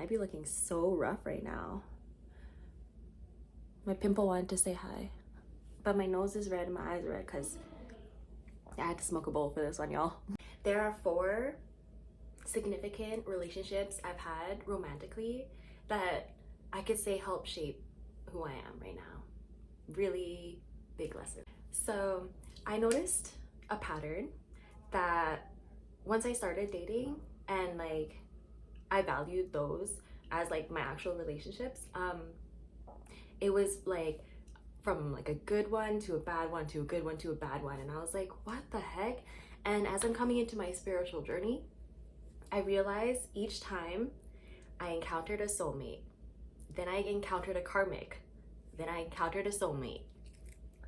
I be looking so rough right now. My pimple wanted to say hi. But my nose is red and my eyes are red because I had to smoke a bowl for this one, y'all. There are 4 significant relationships I've had romantically that I could say help shape who I am right now. Really big lesson. So I noticed a pattern that once I started dating and like I valued those as like my actual relationships, it was like from like a good one to a bad one to a good one to a bad one, and I was like, what the heck? And as I'm coming into my spiritual journey, I realized each time I encountered a soulmate, then I encountered a karmic, then I encountered a soulmate,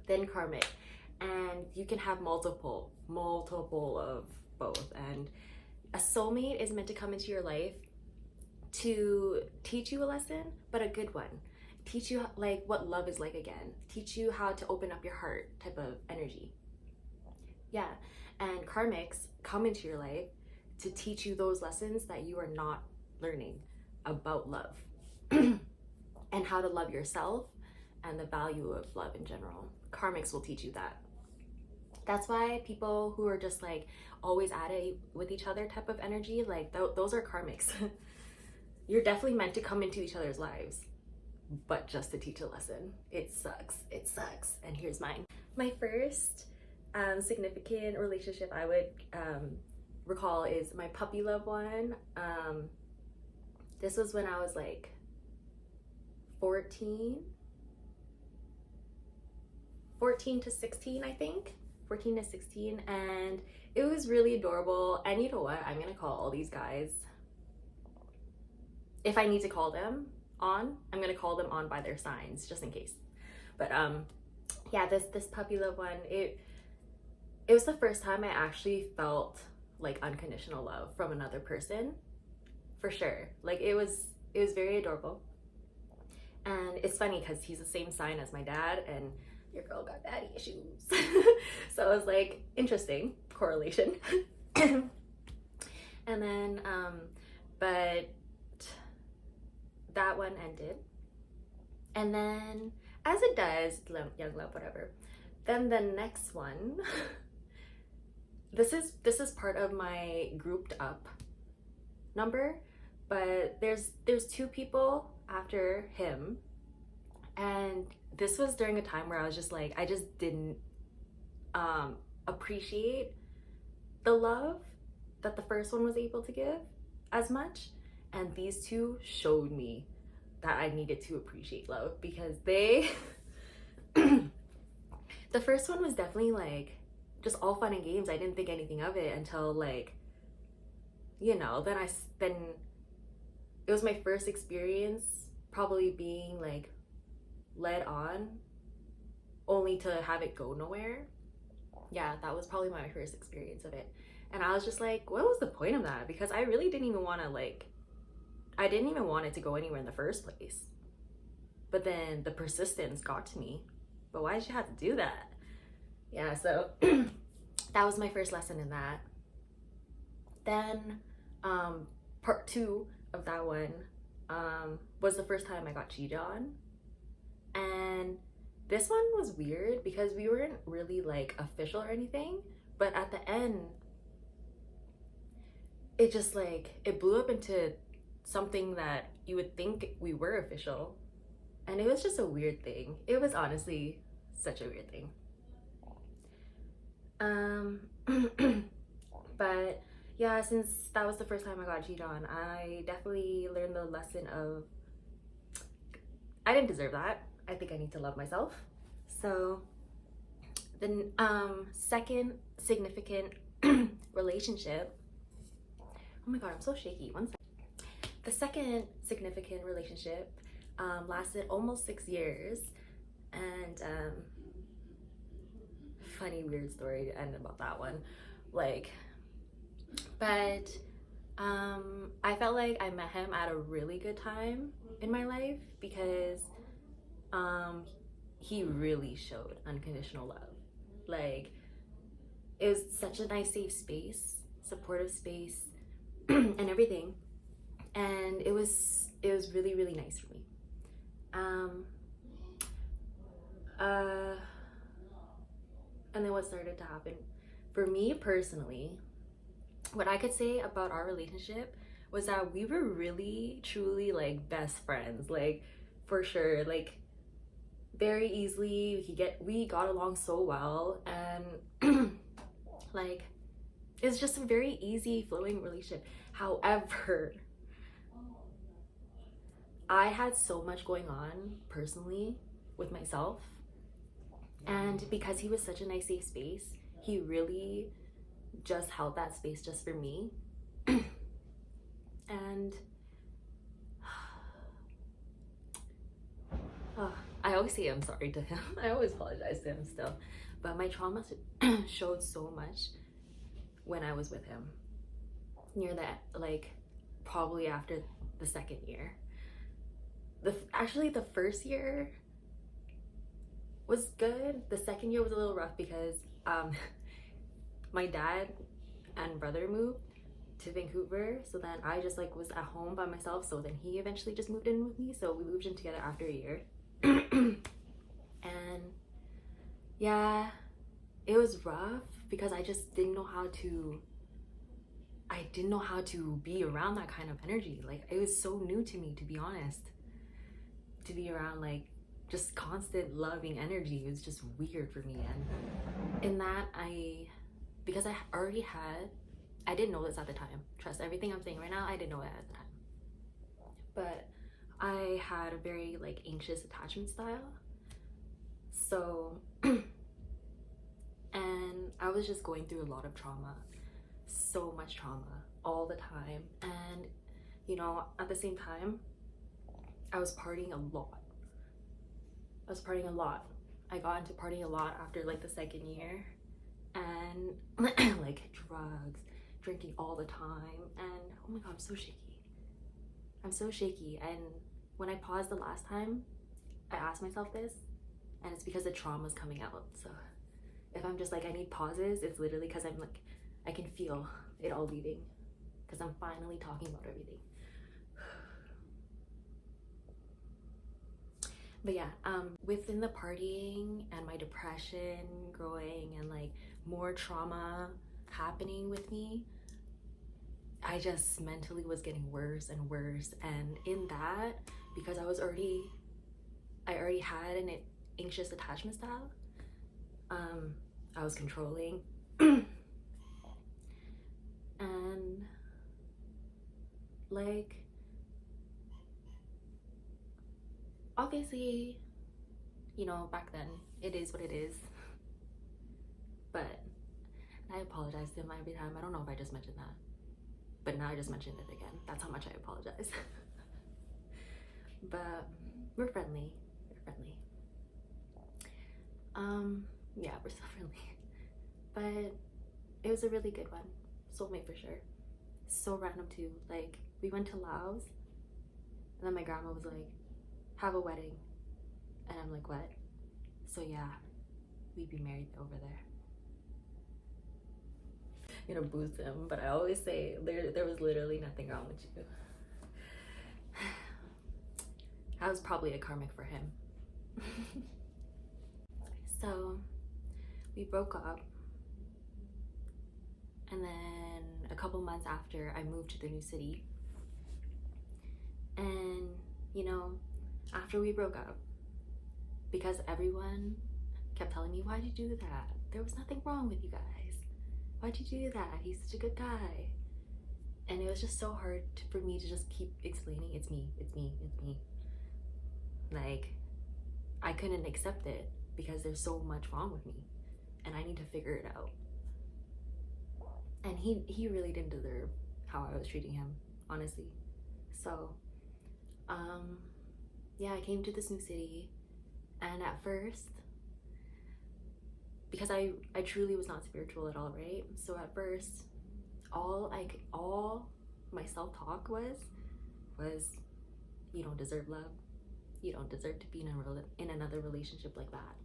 then karmic, and you can have multiple of both. And a soulmate is meant to come into your life to teach you a lesson, but a good one. Teach you like what love is like again. Teach you how to open up your heart type of energy. Yeah, and karmics come into your life to teach you those lessons that you are not learning about love and how to love yourself and the value of love in general. Karmics will teach you that. That's why people who are just like always at it with each other type of energy, like those are karmics. You're definitely meant to come into each other's lives, but just to teach a lesson. It sucks. And here's mine. My first significant relationship I would recall is my puppy love one. This was when I was like 14 to 16, I think. 14 to 16, and it was really adorable. And you know what? I'm gonna call all these guys, if I need to call them on, I'm gonna call them on by their signs just in case. But yeah, this puppy love one, it was the first time I actually felt like unconditional love from another person, for sure. Like it was very adorable. And it's funny because he's the same sign as my dad, and your girl got daddy issues. So it was like interesting correlation. And then but that one ended, and then as it does, young love, whatever, then the next one this is part of my grouped up number, but there's 2 people after him, and this was during a time where I was just like, I just didn't appreciate the love that the first one was able to give as much, and these 2 showed me that I needed to appreciate love, because they the first one was definitely like just all fun and games. I didn't think anything of it until like, you know, then it was my first experience probably being like led on only to have it go nowhere. Yeah, that was probably my first experience of it, and I was just like, what was the point of that? Because I really didn't even want to I didn't even want it to go anywhere in the first place. But then the persistence got to me. But why did you have to do that? Yeah, so that was my first lesson in that. Then part 2 of that one was the first time I got cheated on. And this one was weird because we weren't really like official or anything, but at the end it just like it blew up into something that you would think we were official, and it was just a weird thing. It was honestly such a weird thing. But yeah, since that was the first time I got cheated on, I definitely learned the lesson of I didn't deserve that. I think I need to love myself. So the second significant relationship, oh my god, I'm so shaky. One second. The second significant relationship lasted almost 6 years, and funny weird story to end about that one. Like, but I felt like I met him at a really good time in my life, because he really showed unconditional love. Like, it was such a nice safe space, supportive space, and everything. And it was it was really, really nice for me. And then what started to happen for me personally, what I could say about our relationship was that we were really truly like best friends, like for sure, like very easily we got along so well, and like it's just a very easy flowing relationship. However, I had so much going on personally with myself, and because he was such a nice safe space, he really just held that space just for me. And I always say I'm sorry to him. I always apologize to him still, but my trauma showed so much when I was with him, near that, like probably after the second year. Actually the first year was good. The second year was a little rough because my dad and brother moved to Vancouver, so then I just like was at home by myself. So then he eventually just moved in with me, so we moved in together after a year. And yeah, it was rough because I just didn't know how to be around that kind of energy. Like it was so new to me, to be honest, to be around like just constant loving energy. It was just weird for me. And in that, because I didn't know this at the time. Trust everything I'm saying right now, I didn't know it at the time. But I had a very like anxious attachment style. So and I was just going through a lot of trauma, so much trauma all the time. And you know, at the same time, I was partying a lot. I got into partying a lot after like the second year, and like drugs, drinking all the time, and oh my god, I'm so shaky. And when I paused the last time, I asked myself this, and it's because the trauma's coming out. So if I'm just like, I need pauses, it's literally because I'm like, I can feel it all leaving, because I'm finally talking about everything. But yeah, within the partying and my depression growing and like more trauma happening with me, I just mentally was getting worse and worse. And in that, because I already had an anxious attachment style, I was controlling. And like, obviously, you know, back then it is what it is. But I apologize to him every time. I don't know if I just mentioned that, but now I just mentioned it again. That's how much I apologize. But we're friendly. Yeah, we're still friendly. But it was a really good one. Soulmate for sure. So random too. Like, we went to Laos, and then my grandma was like, have a wedding. And I'm like, what? So yeah, we'd be married over there. You know, boost him, but I always say there was literally nothing wrong with you. I was probably a karmic for him. So we broke up, and then a couple months after, I moved to the new city. And you know, after we broke up, because everyone kept telling me, why'd you do that? There was nothing wrong with you guys. Why'd you do that? He's such a good guy. And it was just so hard for me to just keep explaining, it's me. Like, I couldn't accept it because there's so much wrong with me and I need to figure it out. And he really didn't deserve how I was treating him, honestly. So, yeah, I came to this new city, and at first, because I truly was not spiritual at all, right? So at first, all my self-talk was, you don't deserve love. You don't deserve to be in another relationship like that.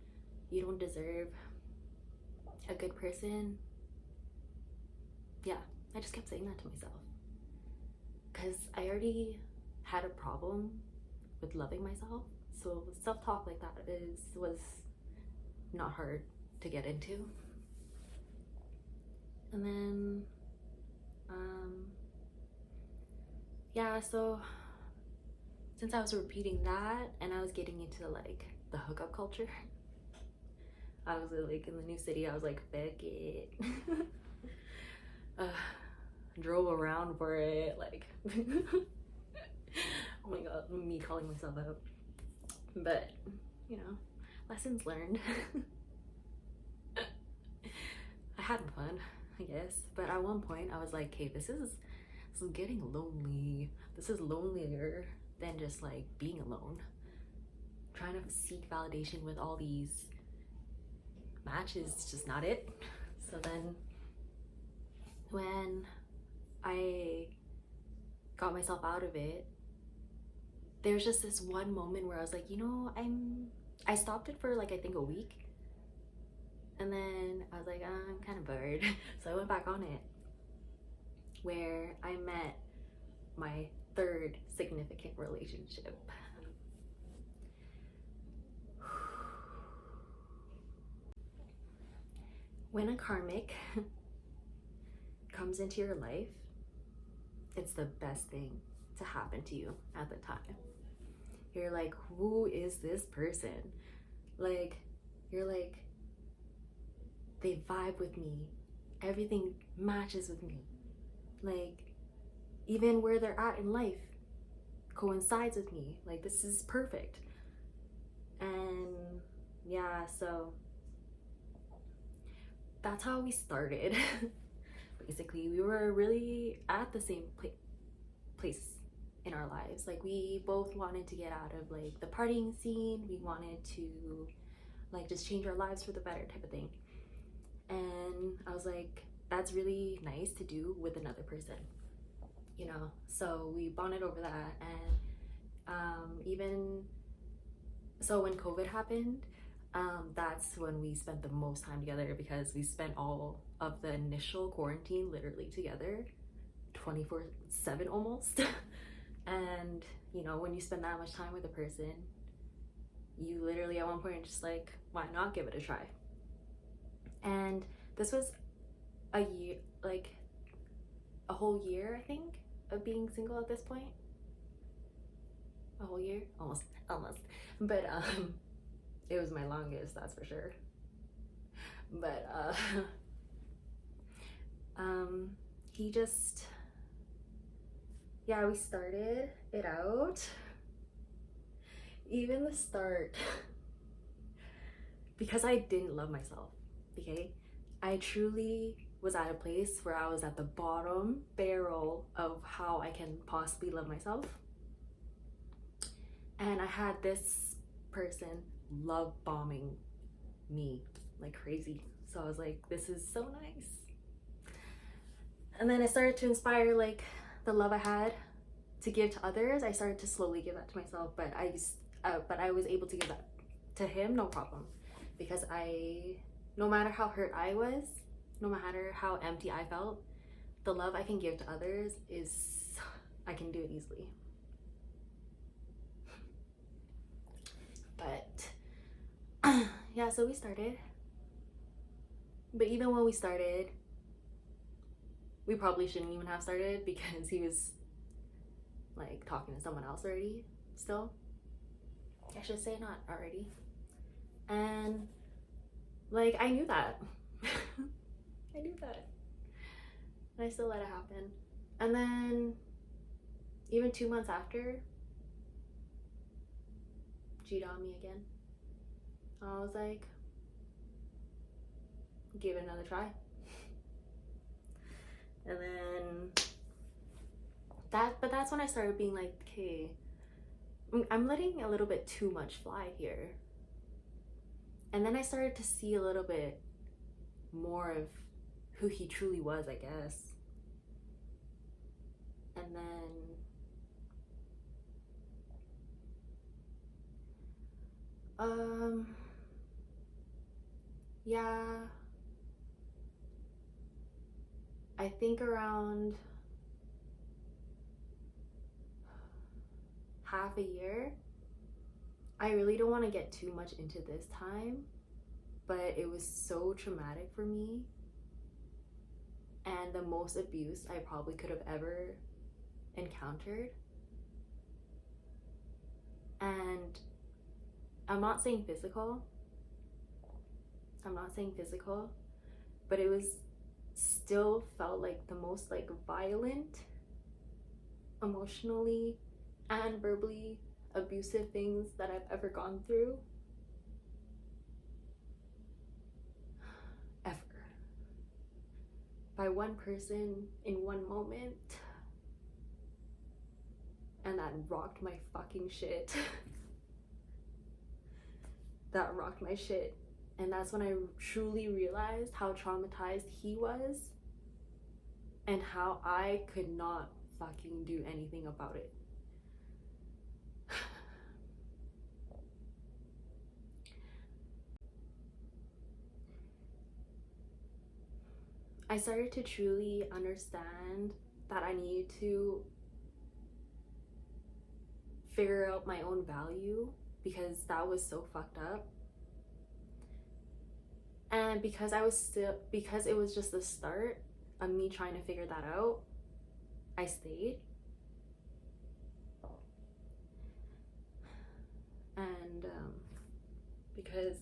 You don't deserve a good person. Yeah, I just kept saying that to myself, because I already had a problem with loving myself. So self-talk like that was not hard to get into. And then yeah, so since I was repeating that and I was getting into like the hookup culture, I was like in the new city, I was like, fuck it. Drove around for it, like oh my god, me calling myself out. But you know, lessons learned. I had fun, I guess, but at one point I was like, hey, this is getting lonely. This is lonelier than just like being alone, trying to seek validation with all these matches is just not it. So then when I got myself out of it, there's just this one moment where I was like, you know, I stopped it for like I think a week, and then I was like, I'm kind of bored. So I went back on it, where I met my third significant relationship. When a karmic comes into your life, it's the best thing to happen to you at the time. You're like, who is this person? Like, you're like, they vibe with me. Everything matches with me. Like, even where they're at in life coincides with me. Like, this is perfect. And yeah, so that's how we started. Basically, we were really at the same place in our lives. Like, we both wanted to get out of like the partying scene. We wanted to like just change our lives for the better type of thing. And I was like, that's really nice to do with another person, you know? So we bonded over that. And even so when COVID happened, that's when we spent the most time together, because we spent all of the initial quarantine literally together 24/7 almost. And you know, when you spend that much time with a person, you literally at one point just like, why not give it a try? And this was a year, like a whole year, I think, of being single at this point. A whole year, almost. But it was my longest, that's for sure. But he just, yeah, we started it out. Even the start, because I didn't love myself, okay? I truly was at a place where I was at the bottom barrel of how I can possibly love myself. And I had this person love bombing me like crazy. So I was like, this is so nice. And then I started to inspire like the love I had to give to others. I started to slowly give that to myself, but I was able to give that to him, no problem, because no matter how hurt I was, no matter how empty I felt, the love I can give to others I can do it easily. But yeah, so we started. But even when we started, we probably shouldn't even have started, because he was like talking to someone else already still. I should say not already. And like, I knew that. I knew that. And I still let it happen. And then even 2 months after, cheated on me again. I was like, give it another try. And then that's when I started being like, okay, I'm letting a little bit too much fly here. And then I started to see a little bit more of who he truly was, I guess. And then yeah, I think around half a year. I really don't want to get too much into this time, but it was so traumatic for me and the most abuse I probably could have ever encountered. And I'm not saying physical, but it was still felt like the most like violent, emotionally and verbally abusive things that I've ever gone through. Ever. By one person in one moment. And that rocked my fucking shit. That rocked my shit. And that's when I truly realized how traumatized he was and how I could not fucking do anything about it. I started to truly understand that I needed to figure out my own value because that was so fucked up. And because it was just the start of me trying to figure that out, I stayed. And because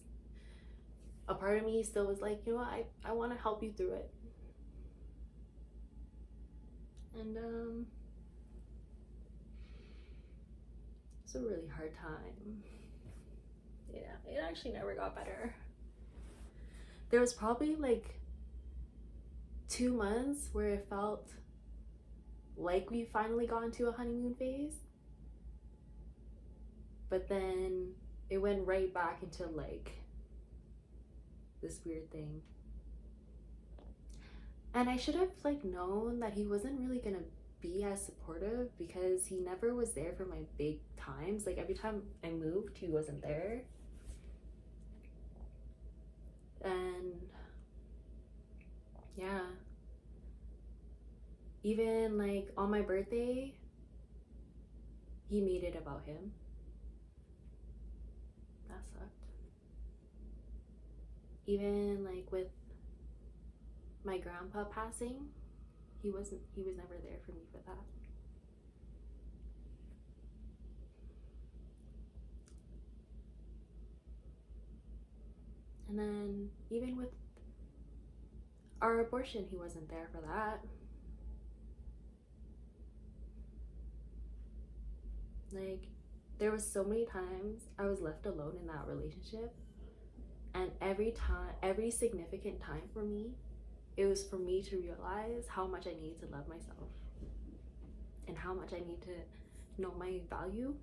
a part of me still was like, you know, I want to help you through it. And it's a really hard time. Yeah, it actually never got better. There was probably like 2 months where it felt like we finally got into a honeymoon phase, but then it went right back into like this weird thing. And I should have like known that he wasn't really gonna be as supportive because he never was there for my big times. Like every time I moved, he wasn't there. And yeah, even like on my birthday, he made it about him. That sucked. Even like with my grandpa passing, he was never there for me for that. And then even with our abortion, he wasn't there for that. Like, there was so many times I was left alone in that relationship, and every significant time for me, it was for me to realize how much I needed to love myself and how much I need to know my value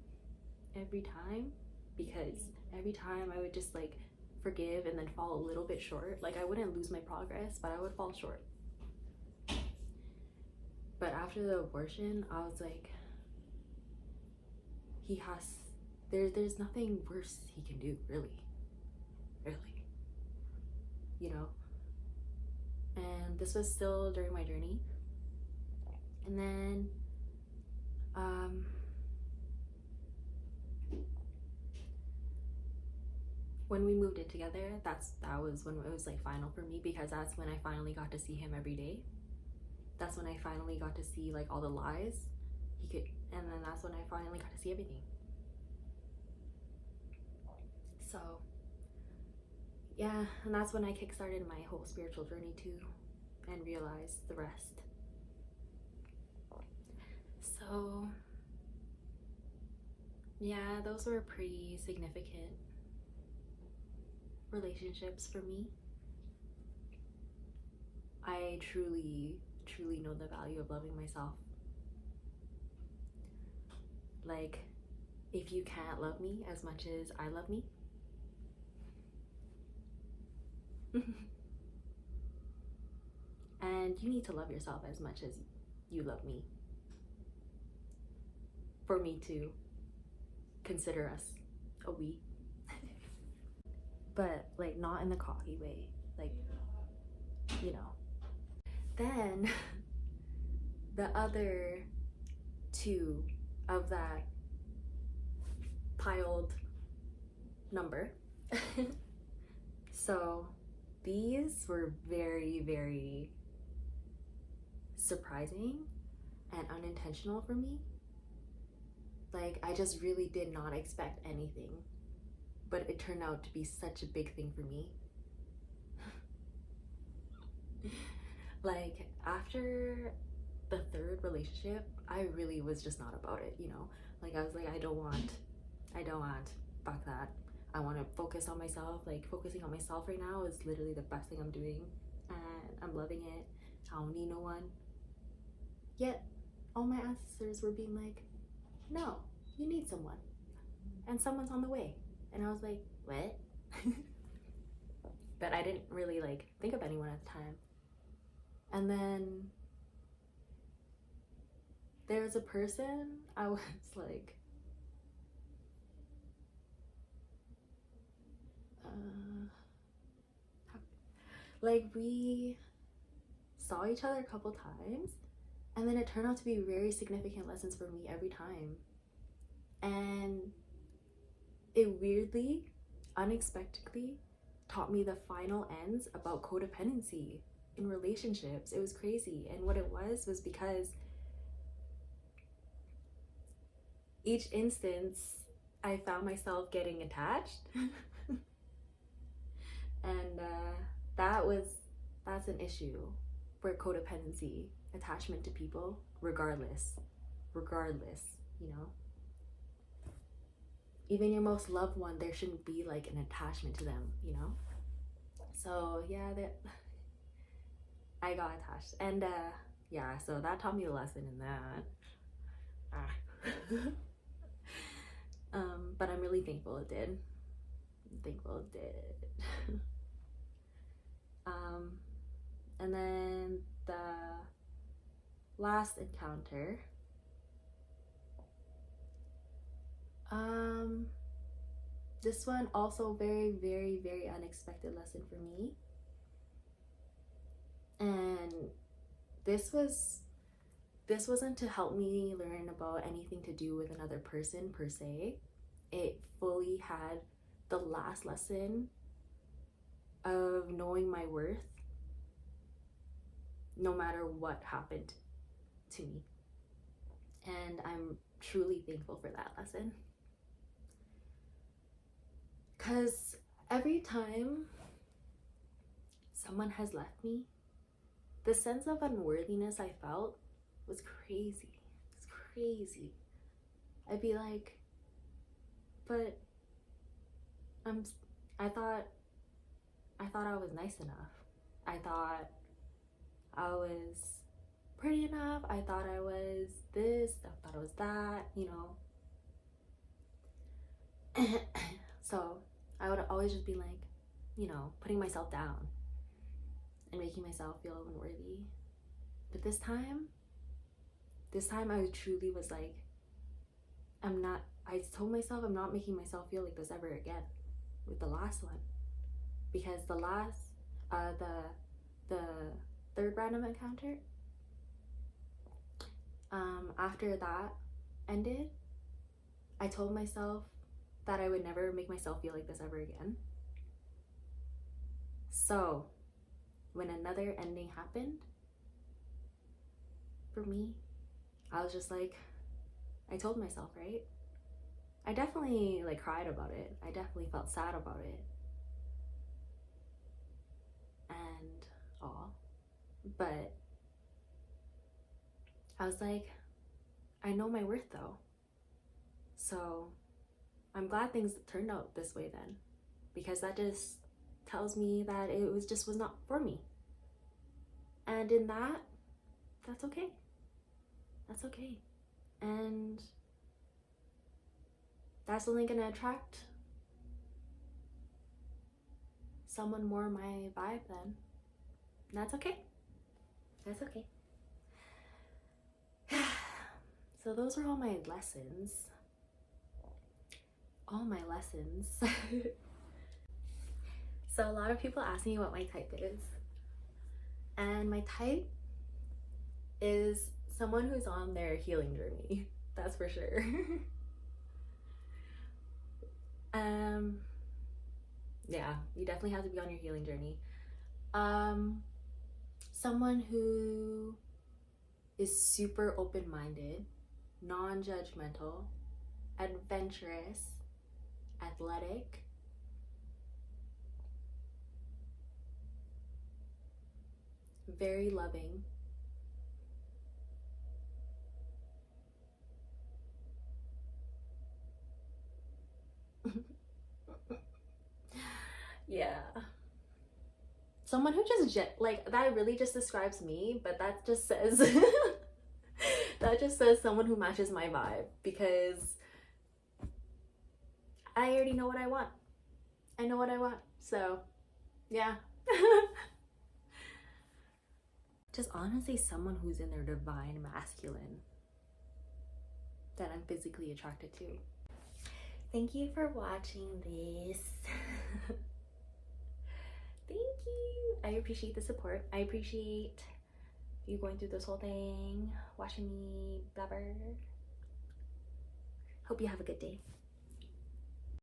every time, because every time I would just like forgive and then fall a little bit short. Like I wouldn't lose my progress, but I would fall short. But after the abortion, I was like, there's nothing worse he can do, really, you know. And this was still during my journey. And then when we moved in together, that was when it was like final for me, because that's when I finally got to see him every day. That's when I finally got to see like all the lies he could, and then that's when I finally got to see everything. So yeah, and that's when I kickstarted my whole spiritual journey too, and realized the rest. So yeah, those were pretty significant relationships for me. I truly know the value of loving myself. Like, if you can't love me as much as I love me, and you need to love yourself as much as you love me for me to consider us a we. But like not in the cocky way, like, you know. Then the other two of that piled number. So these were very, very surprising and unintentional for me. Like, I just really did not expect anything, but it turned out to be such a big thing for me. Like, after the third relationship, I really was just not about it, you know? Like, I was like, I don't want, fuck that. I want to focus on myself. Like, focusing on myself right now is literally the best thing I'm doing, and I'm loving it. I don't need no one. Yet, all my ancestors were being like, no, you need someone, and someone's on the way. And I was like, what? But I didn't really like think of anyone at the time. And then there was a person I was like we saw each other a couple times, and then it turned out to be very significant lessons for me every time. And it weirdly, unexpectedly taught me the final ends about codependency in relationships. It was crazy. And what it was because each instance I found myself getting attached. And that's an issue for codependency, attachment to people, regardless, you know? Even your most loved one, there shouldn't be like an attachment to them, you know? So yeah, I got attached. And yeah, so that taught me a lesson in that. But I'm really thankful it did. And then the last encounter, this one also very, very, very unexpected lesson for me. And this wasn't to help me learn about anything to do with another person per se. It fully had the last lesson of knowing my worth no matter what happened to me. And I'm truly thankful for that lesson. Because every time someone has left me, the sense of unworthiness I felt was crazy. It's crazy. I'd be like, but I thought I was nice enough. I thought I was pretty enough. I thought I was this. I thought I was that, you know. So I would always just be like, you know, putting myself down and making myself feel unworthy. But this time I truly was like, I told myself I'm not making myself feel like this ever again with the last one. Because the last, the third random encounter, after that ended, I told myself that I would never make myself feel like this ever again. So when another ending happened for me, I was just like, I told myself, right? I definitely like cried about it. I definitely felt sad about it. And all. But I was like, I know my worth though. So I'm glad things turned out this way then, because that just tells me that it was not for me. And in that, that's okay. That's okay. And that's only gonna attract someone more my vibe then. And that's okay. That's okay. So those are all my lessons. All my lessons. So a lot of people ask me what my type is. And my type is someone who's on their healing journey. That's for sure. Yeah, you definitely have to be on your healing journey. Someone who is super open-minded, non-judgmental, adventurous, athletic, very loving, yeah. Someone who just like that really just describes me, but that just says that just says someone who matches my vibe, because I already know what I want. I know what I want. So, yeah. Just honestly someone who's in their divine masculine that I'm physically attracted to. Thank you for watching this. Thank you. I appreciate the support. I appreciate you going through this whole thing, watching me blabber. Hope you have a good day.